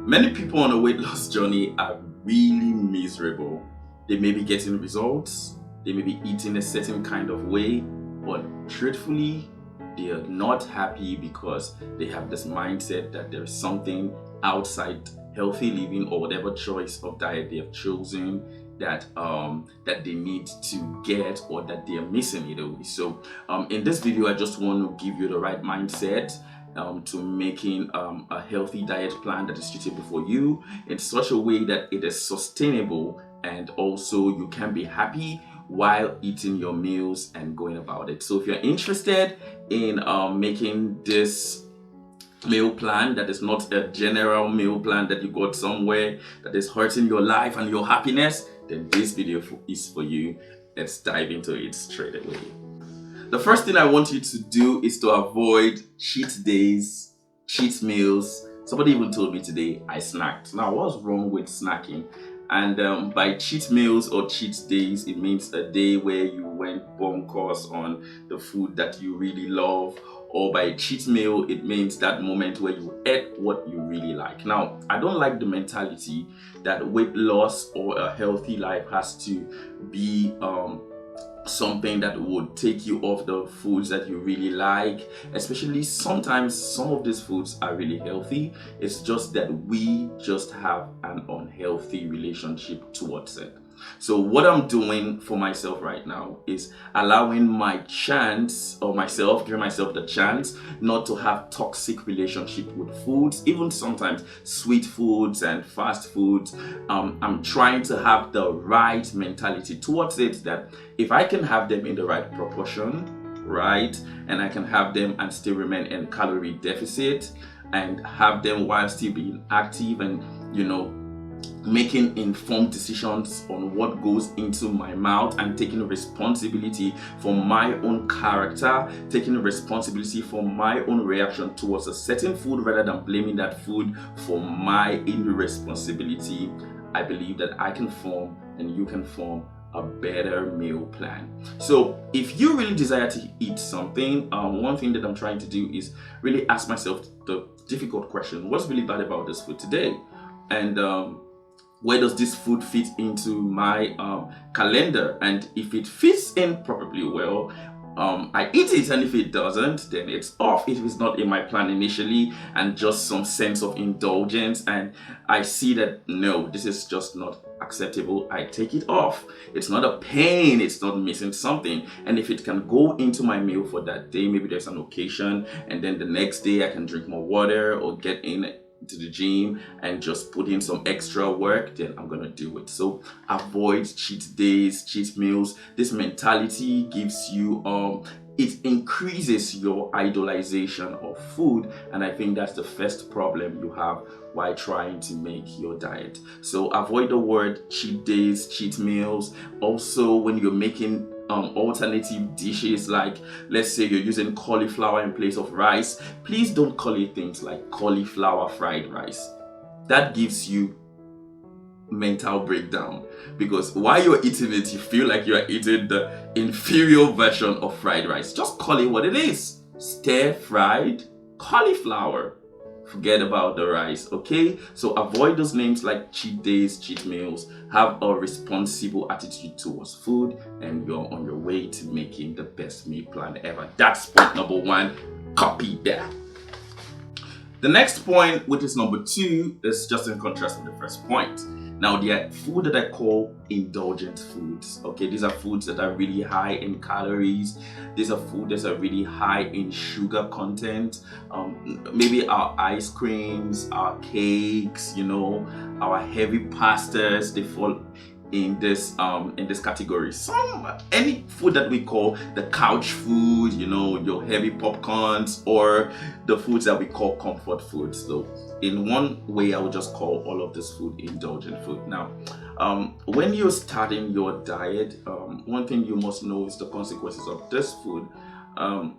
Many people on a weight loss journey are really miserable. They may be getting results, they may be eating a certain kind of way, but truthfully, they are not happy because they have this mindset that there is something outside healthy living or whatever choice of diet they have chosen that they need to get, or that they are missing either way. So in this video, I just want to give you the right mindset to making a healthy diet plan that is suitable for you in such a way that it is sustainable, and also you can be happy while eating your meals and going about it. So if you're interested in making this meal plan that is not a general meal plan that you got somewhere that is hurting your life and your happiness, then this video is for you. Let's dive into it straight away. The first thing I want you to do is to avoid cheat days, cheat meals. Somebody even told me today I snacked. Now, what's wrong with snacking? And by cheat meals or cheat days, it means a day where you went bonkers on the food that you really love. Or by cheat meal, it means that moment where you ate what you really like. Now, I don't like the mentality that weight loss or a healthy life has to be something that would take you off the foods that you really like. Especially sometimes some of these foods are really healthy. It's just that we just have an unhealthy relationship towards it. So what I'm doing for myself right now is allowing giving myself the chance not to have toxic relationship with foods, even sometimes sweet foods and fast foods. I'm trying to have the right mentality towards it, that if I can have them in the right proportion, right, and I can have them and still remain in calorie deficit, and have them while still being active and making informed decisions on what goes into my mouth, and taking responsibility for my own character, taking responsibility for my own reaction towards a certain food rather than blaming that food for my irresponsibility, I believe that I can form and you can form a better meal plan. So if you really desire to eat something, one thing that I'm trying to do is really ask myself the difficult question: what's really bad about this food today? And where does this food fit into my calendar? And if it fits in probably well, I eat it, and if it doesn't, then it's off. If it's not in my plan initially and just some sense of indulgence, and I see that no, this is just not acceptable, I take it off. It's not a pain, it's not missing something. And if it can go into my meal for that day, maybe there's an occasion, and then the next day I can drink more water or get in to the gym and just put in some extra work, then I'm gonna do it. So avoid cheat days, cheat meals. This mentality gives you it increases your idolization of food, and I think that's the first problem you have while trying to make your diet. So avoid the word cheat days, cheat meals. Also, when you're making alternative dishes, like let's say you're using cauliflower in place of rice, please don't call it things like cauliflower fried rice. That gives you mental breakdown, because while you're eating it, you feel like you're eating the inferior version of fried rice. Just call it what it is: stir fried cauliflower. Forget about the rice, okay? So avoid those names like cheat days, cheat meals. Have a responsible attitude towards food, and you're on your way to making the best meal plan ever. That's point number one. Copy that. The next point, which is number two, is just in contrast with the first point. Now, there are food that I call indulgent foods. Okay, these are foods that are really high in calories. These are foods that are really high in sugar content. Maybe our ice creams, our cakes, our heavy pastas, they fall in this category. Any food that we call the couch food, your heavy popcorns, or the foods that we call comfort foods. So in one way, I would just call all of this food indulgent food. Now, when you're starting your diet, one thing you must know is the consequences of this food. I'm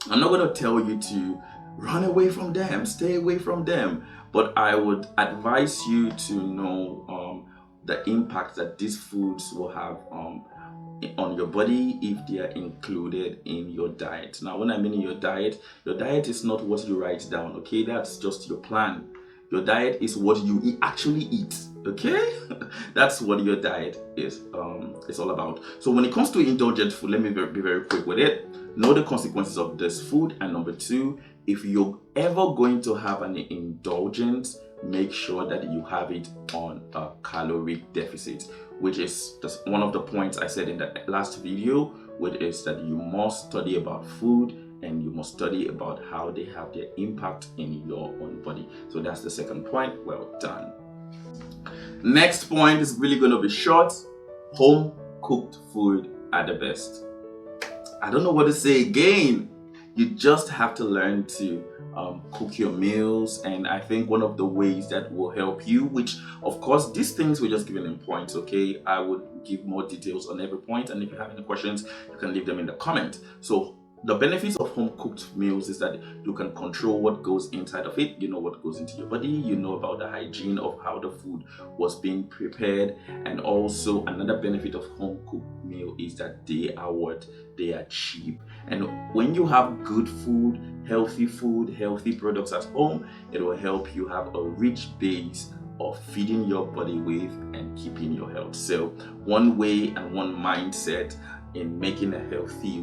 not going to tell you to run away from them, stay away from them, but I would advise you to know the impact that these foods will have on your body if they are included in your diet. Now, when I mean in your diet is not what you write down, okay? That's just your plan. Your diet is what you actually eat. Okay, that's what your diet is. It's all about. So when it comes to indulgent food, let me be very quick with it. Know the consequences of this food, and number two, if you're ever going to have an indulgence, make sure that you have it on a calorie deficit, which is just one of the points I said in the last video, which is that you must study about food and you must study about how they have their impact in your own body. So that's the second point. Well done. Next point is really going to be short. Home cooked food are the best. I don't know what to say again. You just have to learn to cook your meals, and I think one of the ways that will help you, which of course these things we're just giving in points, okay? I would give more details on every point, and if you have any questions, you can leave them in the comment. So the benefits of home cooked meals is that you can control what goes inside of it. You know what goes into your body. You know about the hygiene of how the food was being prepared. And also another benefit of home cooked meal is that they are cheap. And when you have good food, healthy products at home, it will help you have a rich base of feeding your body with and keeping your health. So one way and one mindset in making a healthy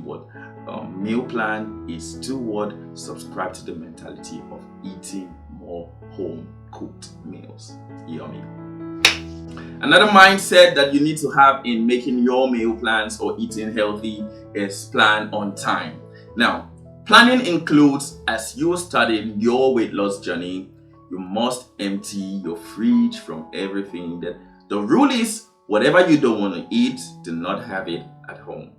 meal plan is to subscribe to the mentality of eating more home cooked meals. Yummy. Another mindset that you need to have in making your meal plans or eating healthy is plan on time. Now, planning includes, as you are starting your weight loss journey, you must empty your fridge from everything. That the rule is, whatever you don't want to eat, do not have it at home.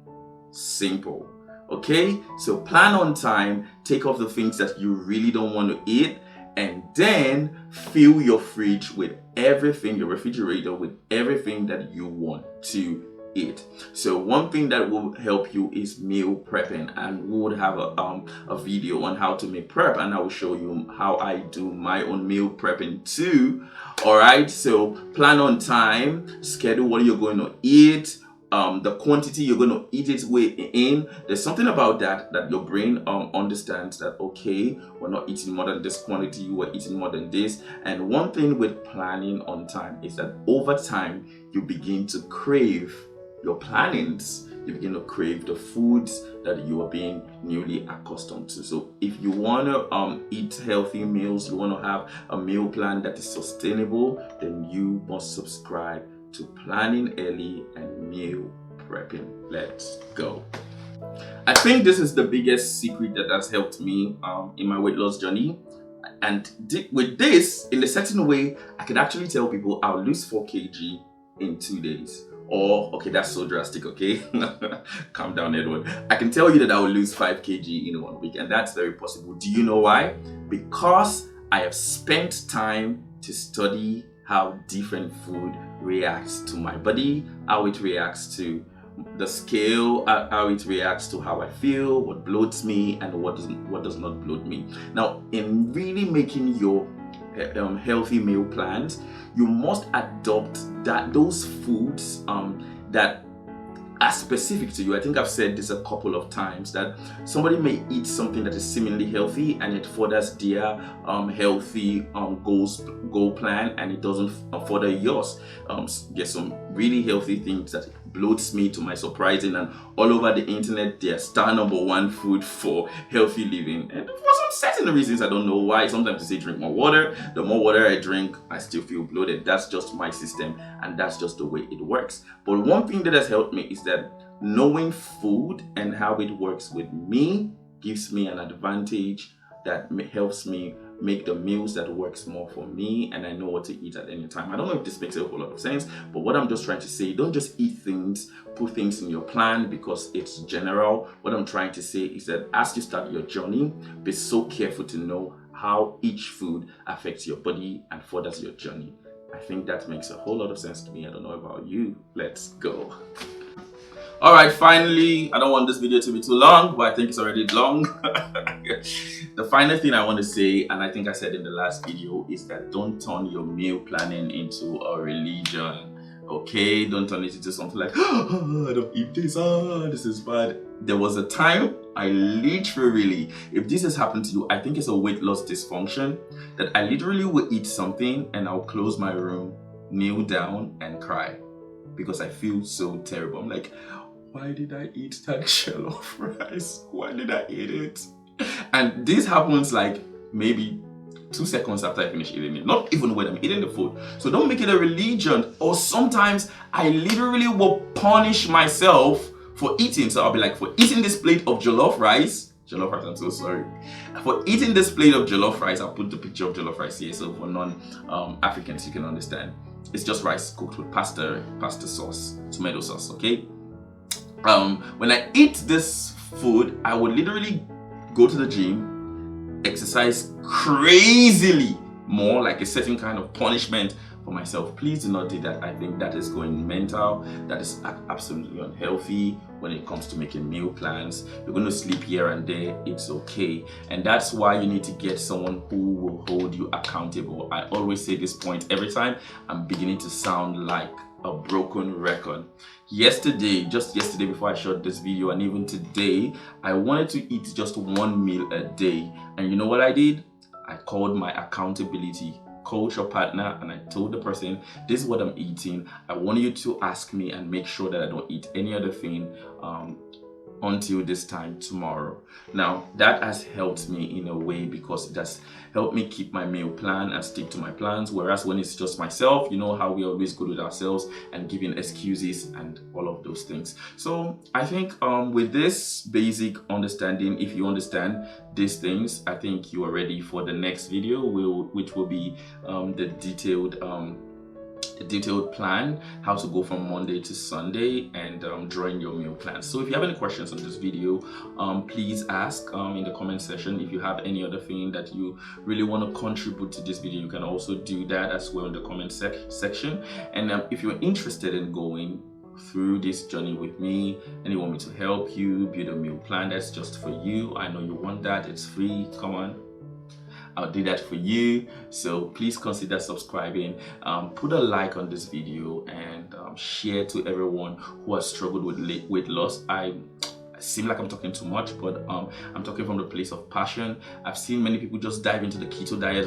Simple. Okay, so plan on time, take off the things that you really don't want to eat, and then fill your fridge with everything, your refrigerator with everything that you want to eat. So one thing that will help you is meal prepping, and we would have a video on how to make prep, and I will show you how I do my own meal prepping too. All right, so plan on time, schedule what you're going to eat, the quantity you're going to eat it in. There's something about that your brain understands that, okay, we're not eating more than this quantity, we're eating more than this. And one thing with planning on time is that over time you begin to crave your plannings. You begin to crave the foods that you are being newly accustomed to. So if you want to eat healthy meals, you want to have a meal plan that is sustainable, then you must subscribe to planning early and meal prepping. Let's go. I think this is the biggest secret that has helped me in my weight loss journey. And with this, in a certain way, I could actually tell people I'll lose 4 kg in 2 days. Or, okay, that's so drastic, okay? Calm down, Edward. I can tell you that I will lose 5 kg in 1 week, and that's very possible. Do you know why? Because I have spent time to study how different food reacts to my body, how it reacts to the scale, how it reacts to how I feel, what bloats me and what does not bloat me. Now, in really making your healthy meal plans, you must adopt those foods that are specific to you. I think I've said this a couple of times, that somebody may eat something that is seemingly healthy and it furthers their healthy goal plan, and it doesn't further yours. There's some really healthy things that bloats me to my surprising, and all over the internet they're star #1 food for healthy living, and for some certain reasons I don't know why. Sometimes they say drink more water. The more water I drink, I still feel bloated. That's just my system, and that's just the way it works. But one thing that has helped me is that knowing food and how it works with me gives me an advantage that helps me make the meals that works more for me, and I know what to eat at any time. I don't know if this makes a whole lot of sense, but what I'm just trying to say, don't just eat things, put things in your plan because it's general. What I'm trying to say is that as you start your journey, be so careful to know how each food affects your body and furthers your journey. I think that makes a whole lot of sense to me. I don't know about you. Let's go. All right, finally, I don't want this video to be too long, but I think it's already long. The final thing I want to say, and I think I said in the last video, is that don't turn your meal planning into a religion. Okay, don't turn it into something like, oh, I don't eat this, this is bad. There was a time I literally, if this has happened to you, I think it's a weight loss dysfunction, that I literally will eat something and I'll close my room, kneel down and cry because I feel so terrible. I'm like, why did I eat that jollof rice? Why did I eat it? And this happens like maybe 2 seconds after I finish eating it, not even when I'm eating the food. So don't make it a religion. Or sometimes I literally will punish myself for eating. So I'll be like, for eating this plate of jollof rice, I'm so sorry. For eating this plate of jollof rice, I'll put the picture of jollof rice here so for non-Africans you can understand. It's just rice cooked with pasta sauce, tomato sauce, okay? When I eat this food, I would literally go to the gym, exercise crazily more, like a certain kind of punishment for myself. Please do not do that. I think that is going mental. That is absolutely unhealthy when it comes to making meal plans. You're going to sleep here and there, it's okay. And that's why you need to get someone who will hold you accountable. I always say this point every time. I'm beginning to sound like a broken record. Just yesterday before I shot this video, and even today, I wanted to eat just one meal a day. And you know what I did? I called my accountability coach or partner and I told the person, this is what I'm eating. I want you to ask me and make sure that I don't eat any other thing until this time tomorrow. Now that has helped me in a way because it has helped me keep my meal plan and stick to my plans, whereas when it's just myself, you know how we always go with ourselves and giving excuses and all of those things. So I think with this basic understanding, if you understand these things, I think you are ready for the next video, which will be the detailed plan, how to go from Monday to Sunday, and drawing your meal plans. So if you have any questions on this video, please ask in the comment section. If you have any other thing that you really want to contribute to this video, you can also do that as well in the comment section. And if you're interested in going through this journey with me and you want me to help you build a meal plan that's just for you, I know you want that, it's free, come on, I'll do that for you. So please consider subscribing, put a like on this video, and share to everyone who has struggled with weight loss. I seem like I'm talking too much, but I'm talking from the place of passion. I've seen many people just dive into the keto diet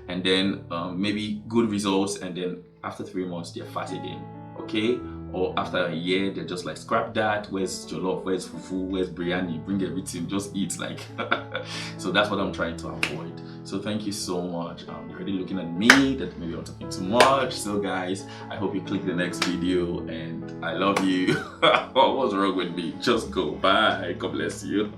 and then maybe good results, and then after 3 months they're fat again, okay? Or after a year, they're just like, scrap that, where's jollof, where's fufu, where's biryani, bring everything, just eat, like. So that's what I'm trying to avoid. So thank you so much. You're already looking at me that maybe I'm talking too much. So guys, I hope you click the next video, and I love you. What's wrong with me? Just go. Bye. God bless you.